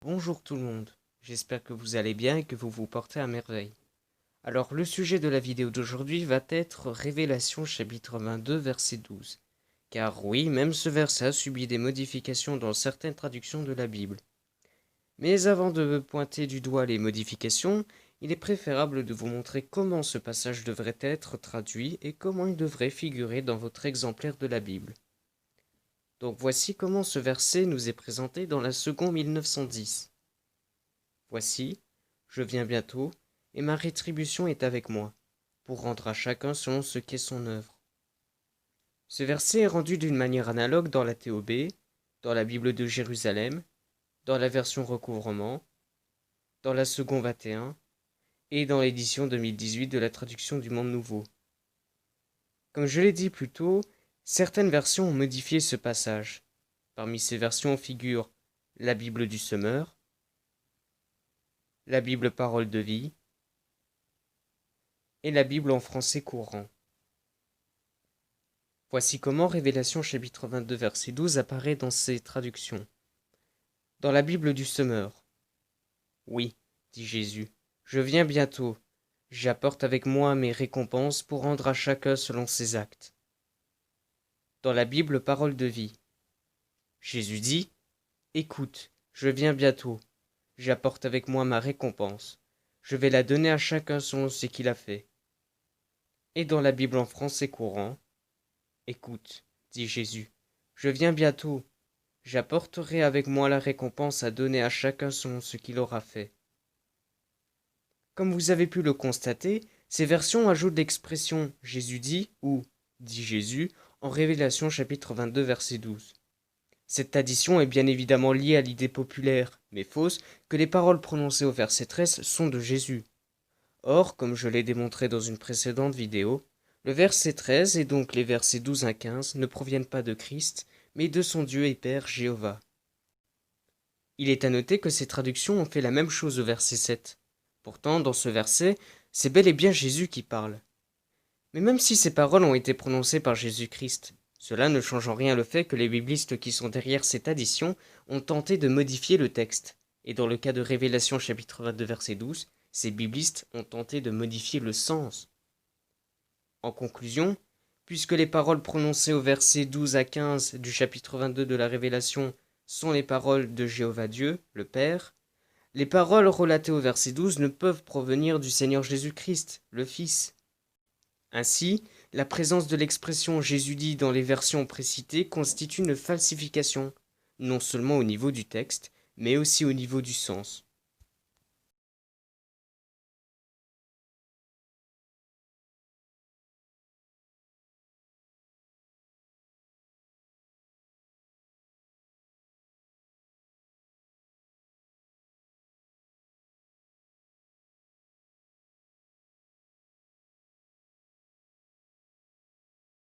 Bonjour tout le monde, j'espère que vous allez bien et que vous vous portez à merveille. Alors le sujet de la vidéo d'aujourd'hui va être Révélation chapitre 22 verset 12. Car oui, même ce verset a subi des modifications dans certaines traductions de la Bible. Mais avant de pointer du doigt les modifications, il est préférable de vous montrer comment ce passage devrait être traduit et comment il devrait figurer dans votre exemplaire de la Bible. Donc voici comment ce verset nous est présenté dans la seconde 1910. Voici, je viens bientôt, et ma rétribution est avec moi, pour rendre à chacun selon ce qu'est son œuvre. Ce verset est rendu d'une manière analogue dans la TOB, dans la Bible de Jérusalem, dans la version recouvrement, dans la seconde 21 et dans l'édition 2018 de la traduction du Monde Nouveau. Comme je l'ai dit plus tôt, certaines versions ont modifié ce passage. Parmi ces versions figurent la Bible du Semeur, la Bible Parole de Vie et la Bible en français courant. Voici comment Révélation chapitre 22 verset 12 apparaît dans ces traductions. Dans la Bible du Semeur. Oui, dit Jésus, je viens bientôt. J'apporte avec moi mes récompenses pour rendre à chacun selon ses actes. Dans la Bible Parole de Vie. Jésus dit, écoute, je viens bientôt. J'apporte avec moi ma récompense. Je vais la donner à chacun selon ce qu'il a fait. Et dans la Bible en français courant. Écoute, dit Jésus, je viens bientôt. J'apporterai avec moi la récompense à donner à chacun selon ce qu'il aura fait. Comme vous avez pu le constater, ces versions ajoutent l'expression Jésus dit ou dit Jésus en Révélation chapitre 22 verset 12. Cette addition est bien évidemment liée à l'idée populaire, mais fausse, que les paroles prononcées au verset 13 sont de Jésus. Or, comme je l'ai démontré dans une précédente vidéo, le verset 13 et donc les versets 12 à 15 ne proviennent pas de Christ, mais de son Dieu et Père Jéhovah. Il est à noter que ces traductions ont fait la même chose au verset 7. Pourtant, dans ce verset, c'est bel et bien Jésus qui parle. Mais même si ces paroles ont été prononcées par Jésus-Christ, cela ne change en rien le fait que les biblistes qui sont derrière cette addition ont tenté de modifier le texte. Et dans le cas de Révélation chapitre 22 verset 12, ces biblistes ont tenté de modifier le sens. En conclusion, puisque les paroles prononcées au verset 12 à 15 du chapitre 22 de la Révélation sont les paroles de Jéhovah Dieu, le Père, les paroles relatées au verset 12 ne peuvent provenir du Seigneur Jésus-Christ, le Fils. Ainsi, la présence de l'expression Jésus dit dans les versions précitées constitue une falsification, non seulement au niveau du texte, mais aussi au niveau du sens.